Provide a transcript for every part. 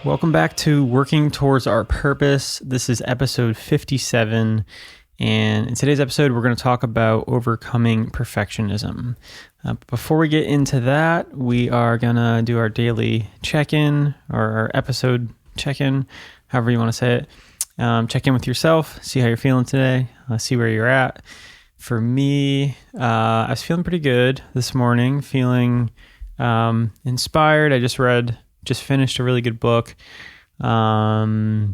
Welcome back to Working Towards Our Purpose. This is episode 57, and in today's episode, we're going to talk about overcoming perfectionism. Before we get into that, we are going to do our daily check-in, or our episode check-in, however you want to say it. Check in with yourself, see how you're feeling today, see where you're at. For me, I was feeling pretty good this morning, feeling inspired. I just finished a really good book. But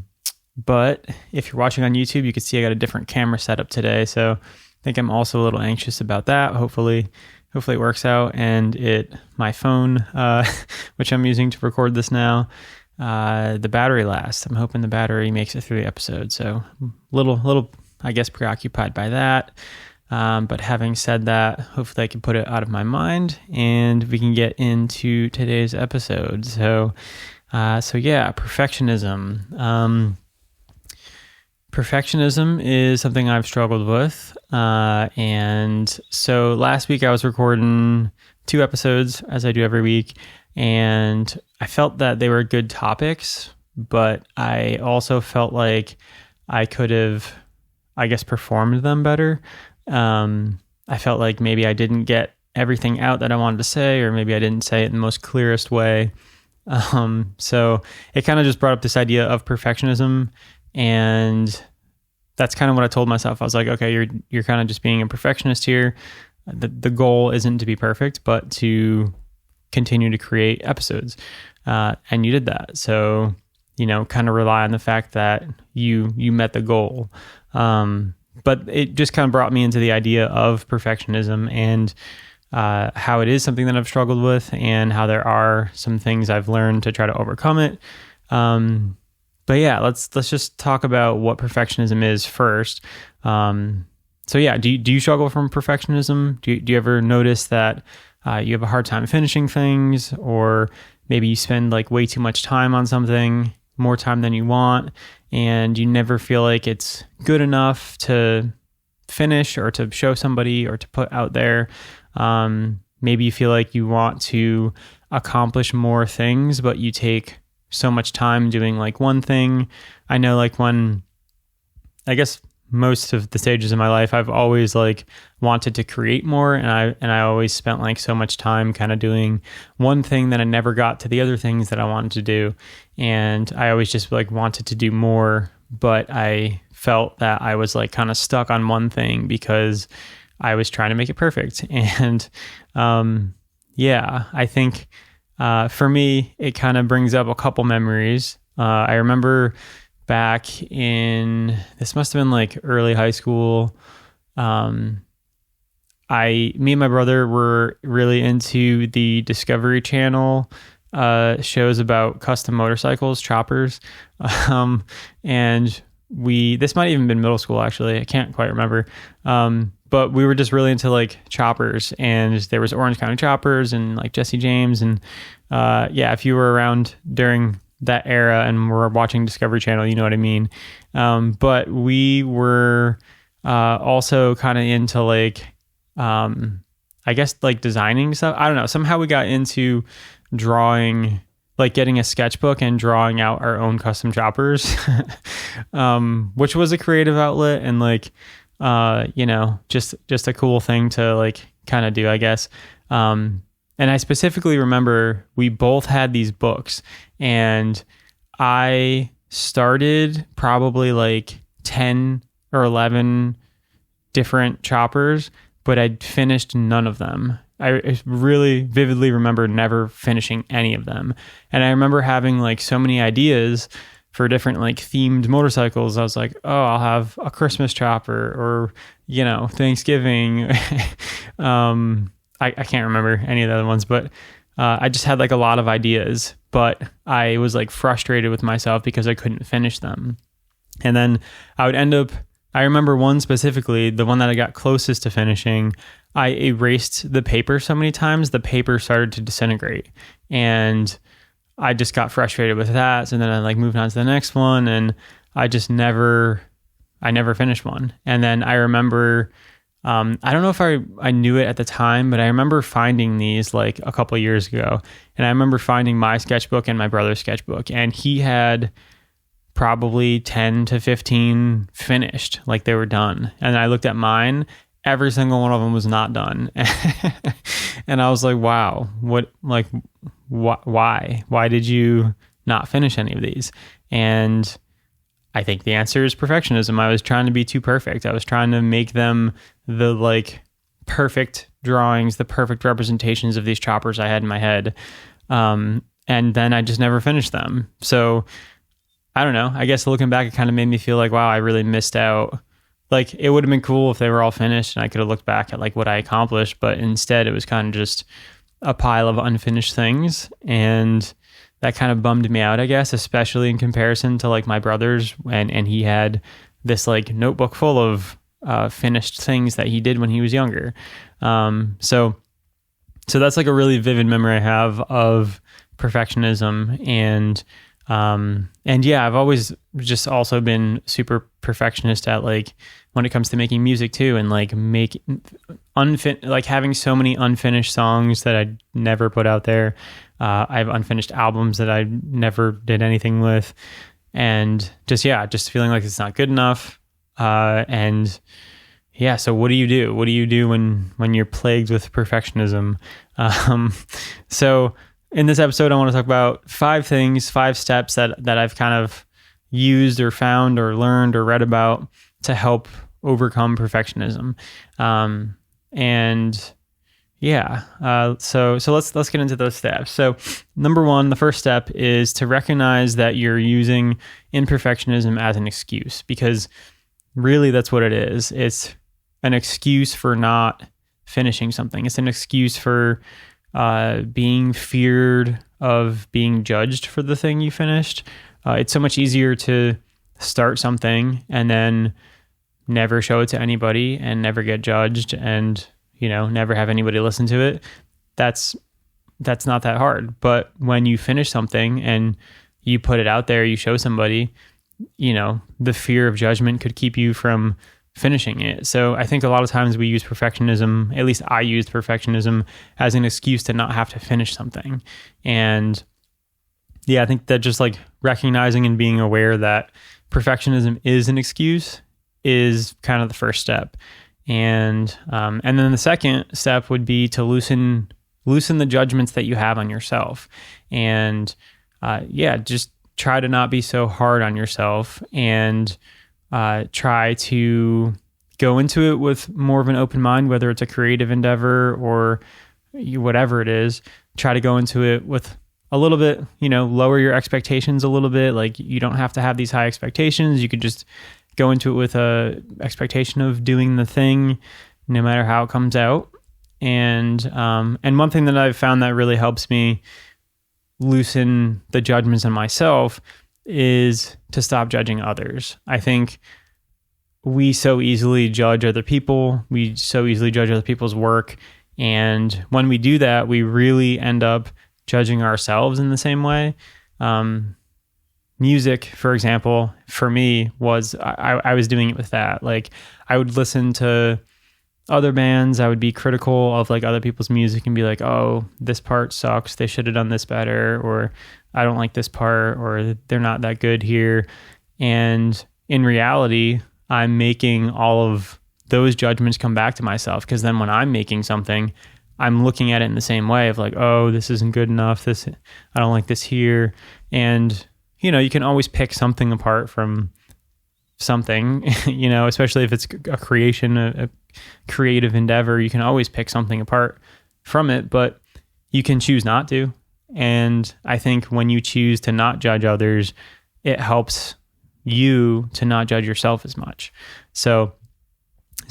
if you're watching on YouTube, you can see I got a different camera setup today. So I think I'm also a little anxious about that. Hopefully it works out. And my phone, which I'm using to record this now, the battery lasts. I'm hoping the battery makes it through the episode. So little, I guess, preoccupied by that. But having said that, hopefully I can put it out of my mind and we can get into today's episode. So yeah, perfectionism. Perfectionism is something I've struggled with. And so last week I was recording 2 episodes, as I do every week, and I felt that they were good topics, but I also felt like I could have, I guess, performed them better. I felt like maybe I didn't get everything out that I wanted to say, or maybe I didn't say it in the most clearest way. So it kind of just brought up this idea of perfectionism, and that's kind of what I told myself. I was like, okay, you're kind of just being a perfectionist here. The goal isn't to be perfect, but to continue to create episodes. And you did that. So, kind of rely on the fact that you met the goal. But it just kind of brought me into the idea of perfectionism and how it is something that I've struggled with, and how there are some things I've learned to try to overcome it. But yeah, let's just talk about what perfectionism is first. So yeah, do you struggle from perfectionism? Do you ever notice that you have a hard time finishing things, or maybe you spend like way too much time on something, more time than you want, and you never feel like it's good enough to finish or to show somebody or to put out there? Maybe you feel like you want to accomplish more things, but you take so much time doing like one thing. I know, like, I guess most of the stages in my life, I've always like wanted to create more, and I always spent like so much time kind of doing one thing that I never got to the other things that I wanted to do. And I always just like wanted to do more, but I felt that I was like kind of stuck on one thing because I was trying to make it perfect. And yeah, I think for me, it kind of brings up a couple memories. I remember back this must have been like early high school. Me and my brother were really into the Discovery Channel shows about custom motorcycles, choppers. And this might even been middle school, actually. I can't quite remember. But we were just really into like choppers, and there was Orange County choppers and like Jesse James. And yeah, if you were around during that era and were watching Discovery Channel, you know what I mean. But we were also kind of into like, I guess like designing stuff. I don't know. Somehow we got into drawing, like getting a sketchbook and drawing out our own custom choppers, which was a creative outlet and like, just a cool thing to like kind of do, I guess. And I specifically remember we both had these books, and I started probably like 10 or 11 different choppers, but I'd finished none of them. I really vividly remember never finishing any of them. And I remember having like so many ideas for different like themed motorcycles. I was like, oh, I'll have a Christmas chopper, or, Thanksgiving. I can't remember any of the other ones, but I just had like a lot of ideas, but I was like frustrated with myself because I couldn't finish them. And then I remember one specifically, the one that I got closest to finishing, I erased the paper so many times, the paper started to disintegrate. And I just got frustrated with that. So then I like moved on to the next one, and I never finished one. And then I remember I don't know if I knew it at the time, but I remember finding these like a couple of years ago. And I remember finding my sketchbook and my brother's sketchbook, and he had probably 10 to 15 finished, like they were done. And I looked at mine, every single one of them was not done. And I was like, wow, why did you not finish any of these? And I think the answer is perfectionism. I was trying to be too perfect. I was trying to make them the like perfect drawings, the perfect representations of these choppers I had in my head. And then I just never finished them. So I don't know. I guess looking back, it kind of made me feel like, wow, I really missed out. Like it would have been cool if they were all finished and I could have looked back at like what I accomplished, but instead it was kind of just a pile of unfinished things. And that kind of bummed me out, I guess, especially in comparison to like my brother's, and he had this like notebook full of finished things that he did when he was younger. So that's like a really vivid memory I have of perfectionism. And yeah, I've always just also been super perfectionist at like when it comes to making music too, and like like having so many unfinished songs that I never put out there. I have unfinished albums that I never did anything with, and just feeling like it's not good enough. And yeah, so what do you do? What do you do when you're plagued with perfectionism? So in this episode, I want to talk about 5 steps that I've kind of used or found or learned or read about to help overcome perfectionism. So let's get into those steps. So number 1, the first step is to recognize that you're using imperfectionism as an excuse, because really that's what it is. It's an excuse for not finishing something. It's an excuse for being feared of being judged for the thing you finished. It's so much easier to start something and then never show it to anybody and never get judged and, never have anybody listen to it. That's not that hard. But when you finish something and you put it out there, you show somebody, the fear of judgment could keep you from finishing it. So I think a lot of times we use perfectionism, at least I used perfectionism as an excuse to not have to finish something. And yeah, I think that just like recognizing and being aware that perfectionism is an excuse is kind of the first step. And then the second step would be to loosen the judgments that you have on yourself. And just try to not be so hard on yourself, and try to go into it with more of an open mind, whether it's a creative endeavor or whatever it is. Try to go into it with a little bit, lower your expectations a little bit. Like you don't have to have these high expectations. You could just go into it with a expectation of doing the thing, no matter how it comes out. And one thing that I've found that really helps me loosen the judgments on myself is to stop judging others. I think we so easily judge other people. We so easily judge other people's work. And when we do that, we really end up judging ourselves in the same way. Music, for example, for me was, I was doing it with that. Like I would listen to other bands, I would be critical of like other people's music and be like, oh, this part sucks, they should have done this better, or I don't like this part, or they're not that good here. And in reality, I'm making all of those judgments come back to myself, because then when I'm making something, I'm looking at it in the same way of like, oh, this isn't good enough, I don't like this here. And you can always pick something apart from something, especially if it's a creation, a creative endeavor, you can always pick something apart from it, but you can choose not to. And I think when you choose to not judge others, it helps you to not judge yourself as much. So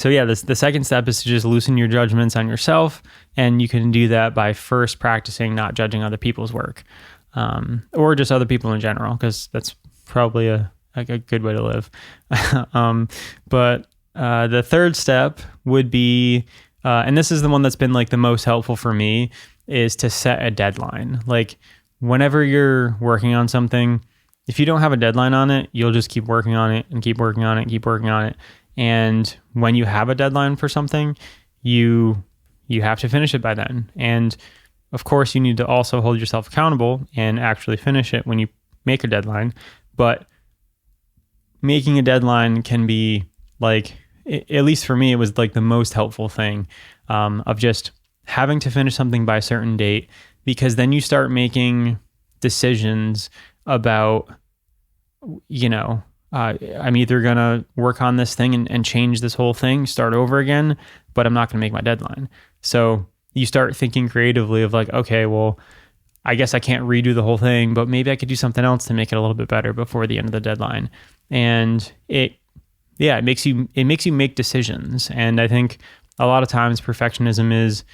yeah, the second step is to just loosen your judgments on yourself. And you can do that by first practicing not judging other people's work. Or just other people in general, because that's probably a good way to live. But the third step would be, and this is the one that's been like the most helpful for me, is to set a deadline. Like whenever you're working on something, if you don't have a deadline on it, you'll just keep working on it and keep working on it and keep working on it. And when you have a deadline for something, you have to finish it by then. And of course, you need to also hold yourself accountable and actually finish it when you make a deadline. But making a deadline can be like, at least for me, it was like the most helpful thing, of just having to finish something by a certain date, because then you start making decisions about, I'm either going to work on this thing and change this whole thing, start over again, but I'm not going to make my deadline. So you start thinking creatively of like, okay, well, I guess I can't redo the whole thing, but maybe I could do something else to make it a little bit better before the end of the deadline. And it makes you make decisions. And I think a lot of times perfectionism is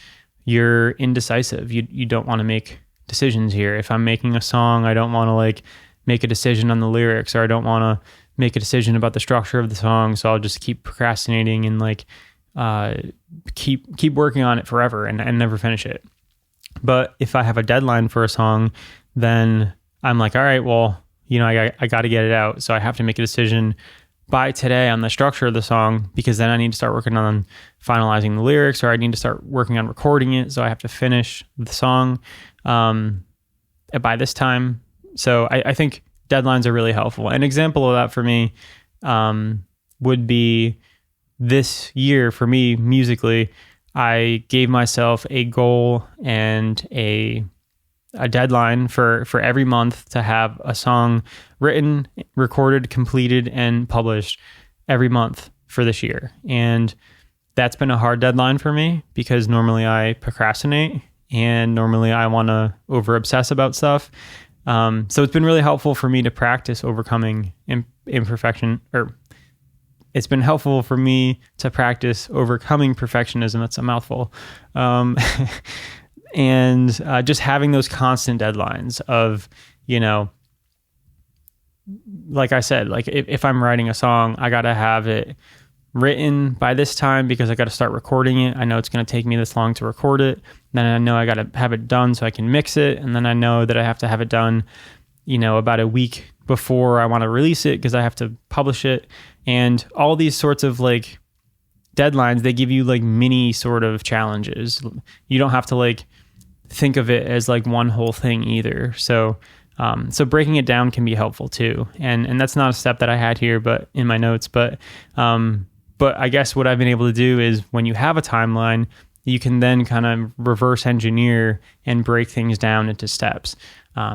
you're indecisive. You don't want to make decisions here. If I'm making a song, I don't want to like make a decision on the lyrics, or I don't want to make a decision about the structure of the song. So I'll just keep procrastinating and like keep working on it forever and never finish it. But if I have a deadline for a song, then I'm like, all right, well, I got to get it out. So I have to make a decision by today on the structure of the song, because then I need to start working on finalizing the lyrics, or I need to start working on recording it. So I have to finish the song by this time. So I think deadlines are really helpful. An example of that for me would be this year for me musically. I gave myself a goal and a deadline for every month to have a song written, recorded, completed, and published every month for this year. And that's been a hard deadline for me, because normally I procrastinate and normally I want to over obsess about stuff. So it's been really helpful for me to practice overcoming imperfection, or it's been helpful for me to practice overcoming perfectionism. That's a mouthful. And just having those constant deadlines of, like I said, like if I'm writing a song, I got to have it written by this time, because I got to start recording it. I know it's going to take me this long to record it. Then I know I got to have it done so I can mix it. And then I know that I have to have it done, about a week before I want to release it, because I have to publish it. And all these sorts of like deadlines, they give you like mini sort of challenges. You don't have to like think of it as like one whole thing either. So breaking it down can be helpful too. And that's not a step that I had here, but in my notes, but I guess what I've been able to do is when you have a timeline, you can then kind of reverse engineer and break things down into steps.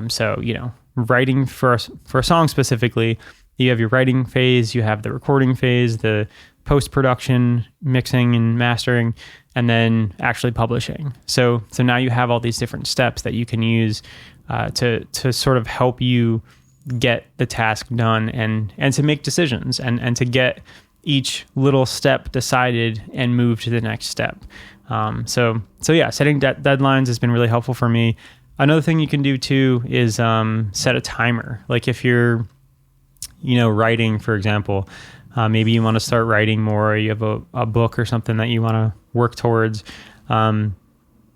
So, writing for a song specifically, you have your writing phase, you have the recording phase, the post-production, mixing and mastering, and then actually publishing. So now you have all these different steps that you can use to sort of help you get the task done and to make decisions and to get each little step decided and move to the next step. So yeah, setting deadlines has been really helpful for me. Another thing you can do too is set a timer. Like if you're, writing, for example, maybe you want to start writing more, or you have a book or something that you want to work towards.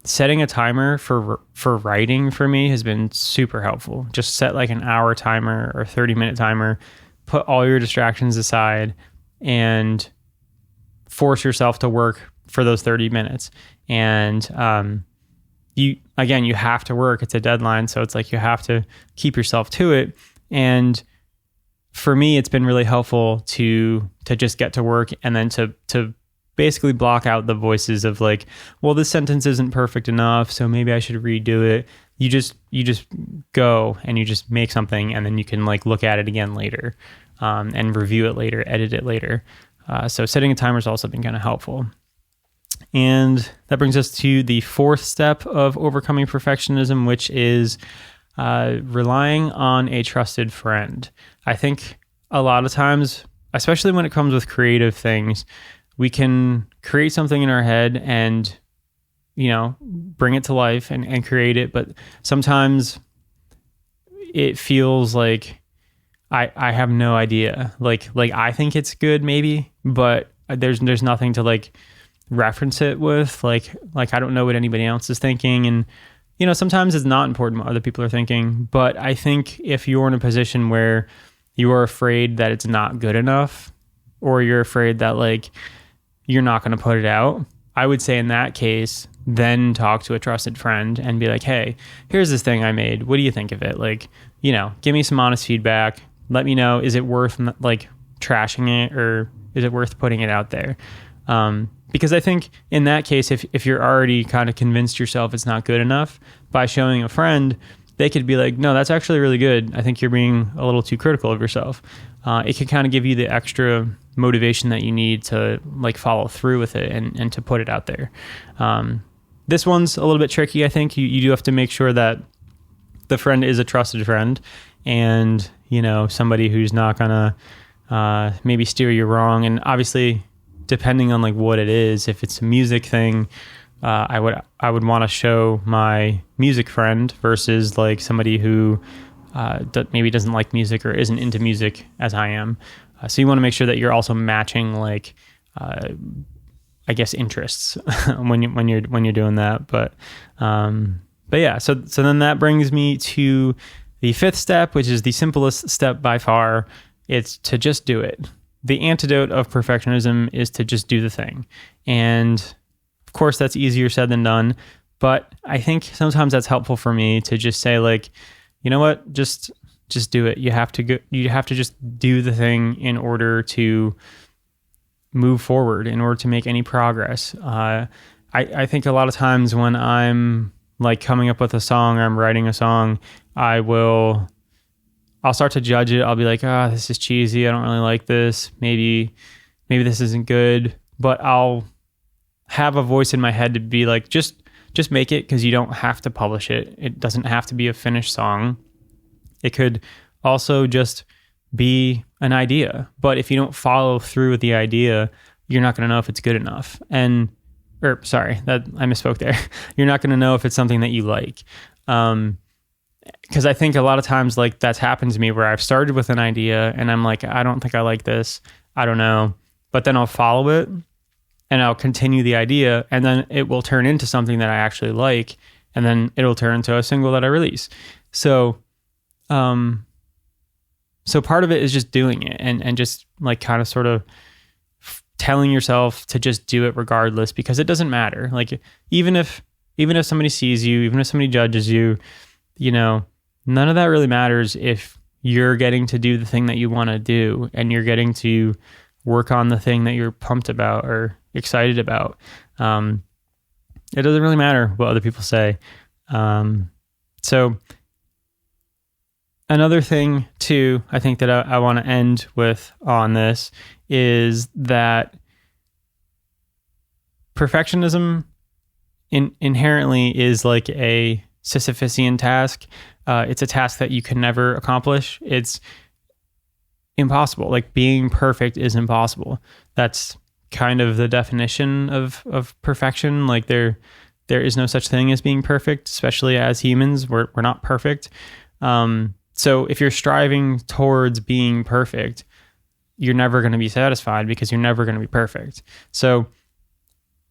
Setting a timer for writing for me has been super helpful. Just set like an hour timer or 30-minute timer, put all your distractions aside, and force yourself to work for those 30 minutes. And you have to work. It's a deadline, so it's like you have to keep yourself to it. And for me, it's been really helpful to just get to work, and then to basically block out the voices of like, well, this sentence isn't perfect enough, so maybe I should redo it. You just go and you just make something, and then you can like look at it again later, and review it later, edit it later. So setting a timer has also been kind of helpful. And that brings us to the fourth step of overcoming perfectionism, which is relying on a trusted friend. I think a lot of times, especially when it comes with creative things, we can create something in our head and, bring it to life and create it. But sometimes it feels like I have no idea. Like I think it's good maybe, but there's nothing to like reference it with. Like I don't know what anybody else is thinking. And, sometimes it's not important what other people are thinking. But I think if you're in a position where you are afraid that it's not good enough, or you're afraid that like you're not going to put it out, I would say in that case, then talk to a trusted friend and be like, hey, here's this thing I made. What do you think of it? Like, give me some honest feedback. Let me know, is it worth like trashing it, or is it worth putting it out there? Because I think in that case, if you're already kind of convinced yourself it's not good enough, by showing a friend, they could be like, no, that's actually really good. I think you're being a little too critical of yourself. It can kind of give you the extra motivation that you need to like follow through with it and to put it out there. This one's a little bit tricky. I think you do have to make sure that the friend is a trusted friend, and somebody who's not gonna maybe steer you wrong. And obviously, depending on like what it is, if it's a music thing, I would want to show my music friend versus like somebody who maybe doesn't like music or isn't into music as I am. So you want to make sure that you're also matching like I guess interests when you're doing that. But yeah, so then that brings me to the fifth step, which is the simplest step by far. It's to just do it. The antidote of perfectionism is to just do the thing. And of course, that's easier said than done. But I think sometimes that's helpful for me to just say like, you know what, just do it. You have to just do the thing in order to move forward, in order to make any progress. I think a lot of times when I'm like coming up with a song or I'm writing a song, I'll start to judge it. I'll be like, this is cheesy. I don't really like this. Maybe this isn't good. But I'll have a voice in my head to be like, just make it, because you don't have to publish it. It doesn't have to be a finished song. It could also just be an idea. But if you don't follow through with the idea, you're not going to know if it's good enough. Sorry, that I misspoke there. You're not going to know if it's something that you like. Because I think a lot of times like that's happened to me where I've started with an idea and I'm like, I don't think I like this. I don't know. But then I'll follow it and I'll continue the idea, and then it will turn into something that I actually like, and then it'll turn into a single that I release. So part of it is just doing it and just like kind of sort of telling yourself to just do it regardless, because it doesn't matter. Like even if somebody sees you, even if somebody judges you, none of that really matters if you're getting to do the thing that you want to do and you're getting to work on the thing that you're pumped about or excited about. It doesn't really matter what other people say. So another thing too, I think that I want to end with on this is that perfectionism inherently is like a Sisyphusian task. It's a task that you can never accomplish. It's impossible. Like being perfect is impossible. That's kind of the definition of perfection. Like there is no such thing as being perfect, especially as humans. We're not perfect. So if you're striving towards being perfect, you're never going to be satisfied because you're never going to be perfect. So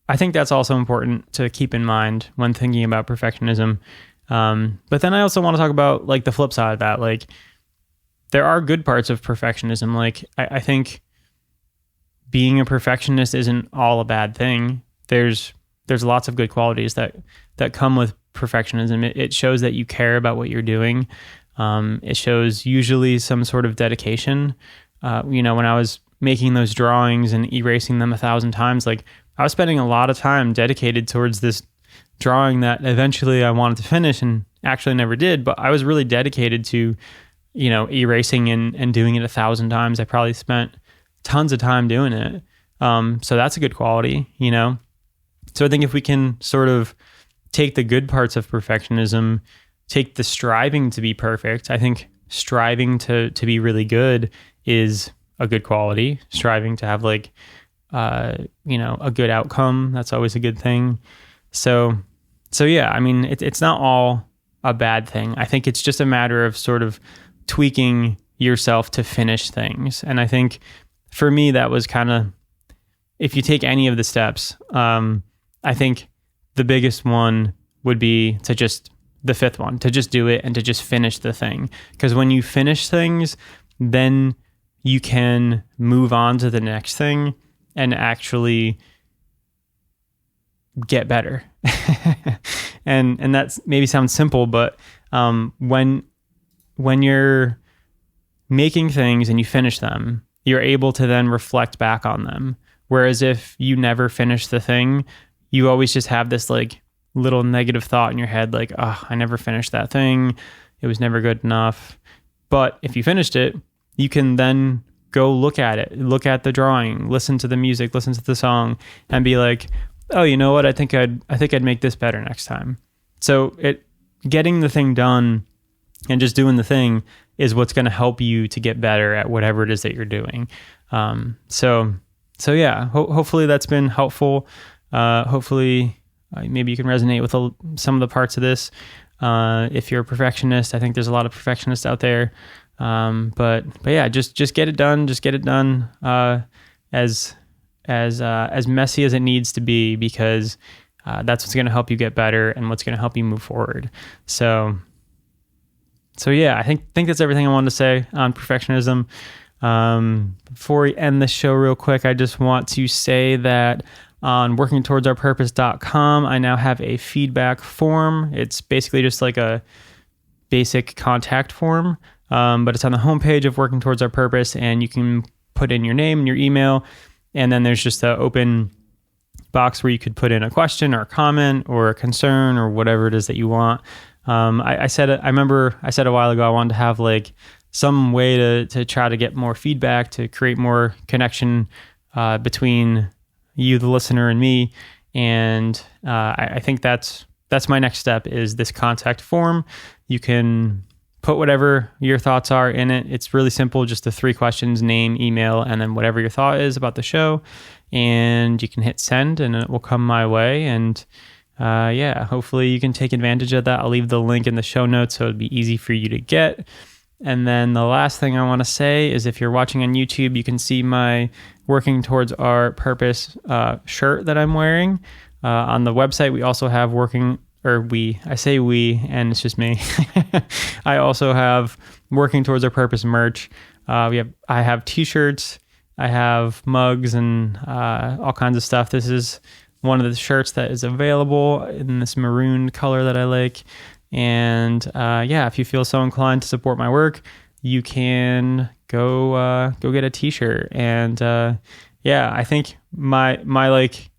I think that's also important to keep in mind when thinking about perfectionism. But then I also want to talk about like the flip side of that. Like there are good parts of perfectionism. Like I think being a perfectionist isn't all a bad thing. There's lots of good qualities that come with perfectionism. It shows that you care about what you're doing. It shows usually some sort of dedication. When I was making those drawings and erasing them 1,000 times, like I was spending a lot of time dedicated towards this drawing that eventually I wanted to finish and actually never did. But I was really dedicated to, erasing and doing it 1,000 times. I probably spent tons of time doing it. So that's a good quality, So I think if we can sort of take the good parts of perfectionism, take the striving to be perfect. I think striving to be really good is a good quality. Striving to have like, a good outcome. That's always a good thing. So yeah, I mean, it's not all a bad thing. I think it's just a matter of sort of tweaking yourself to finish things. And I think for me, that was kind of, if you take any of the steps, I think the biggest one would be the fifth one, to just do it and to just finish the thing. Because when you finish things, then you can move on to the next thing and actually get better. and that's maybe sounds simple, but when you're making things and you finish them, you're able to then reflect back on them. Whereas if you never finish the thing, you always just have this like little negative thought in your head, like, oh, I never finished that thing. It was never good enough. But if you finished it, you can then go look at it, look at the drawing, listen to the music, listen to the song, and be like, oh, you know what? I think I'd make this better next time. So getting the thing done and just doing the thing is what's going to help you to get better at whatever it is that you're doing. So yeah, hopefully that's been helpful. Hopefully maybe you can resonate with some of the parts of this. If you're a perfectionist, I think there's a lot of perfectionists out there. But yeah, just get it done. Just get it done as messy as it needs to be, because that's what's going to help you get better and what's going to help you move forward. So yeah, I think that's everything I wanted to say on perfectionism. Before we end the show real quick, I just want to say that on workingtowardsourpurpose.com, I now have a feedback form. It's basically just like a basic contact form, but it's on the homepage of Working Towards Our Purpose, and you can put in your name and your email, and then there's just an open box where you could put in a question or a comment or a concern or whatever it is that you want. I remember I said a while ago I wanted to have like some way to try to get more feedback, to create more connection between you, the listener, and me. And I think that's my next step, is this contact form. You can put whatever your thoughts are in it. It's really simple, just the 3 questions: name, email, and then whatever your thought is about the show. And you can hit send and it will come my way. And yeah, hopefully you can take advantage of that. I'll leave the link in the show notes so it'd be easy for you to get. And then the last thing I want to say is, if you're watching on YouTube, you can see my Working Towards Our Purpose shirt that I'm wearing. On the website, we also have I say we, and it's just me. I also have Working Towards Our Purpose merch. I have t-shirts, I have mugs, and all kinds of stuff. This is one of the shirts that is available in this maroon color that I like. And yeah, if you feel so inclined to support my work, you can go get a t-shirt. And yeah, I think my like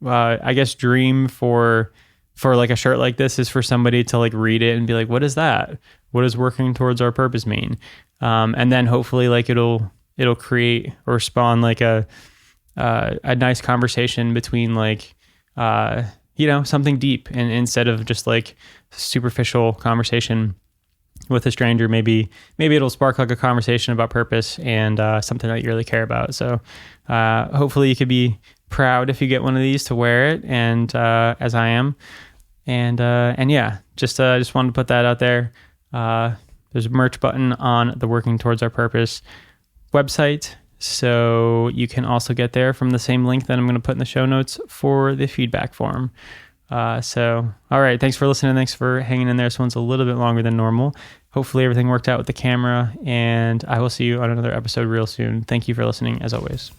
I guess dream for like a shirt like this is for somebody to like read it and be like, what is that? What does Working Towards Our Purpose mean? And then hopefully like it'll create or spawn like a nice conversation between like something deep, and instead of just like superficial conversation with a stranger, maybe it'll spark like a conversation about purpose and something that you really care about. So hopefully you could be proud if you get one of these to wear it, and as I am, and yeah, just wanted to put that out there. There's a merch button on the Working Towards Our Purpose website, so you can also get there from the same link that I'm going to put in the show notes for the feedback form. So, all right. Thanks for listening. Thanks for hanging in there. This one's a little bit longer than normal. Hopefully everything worked out with the camera, and I will see you on another episode real soon. Thank you for listening, as always.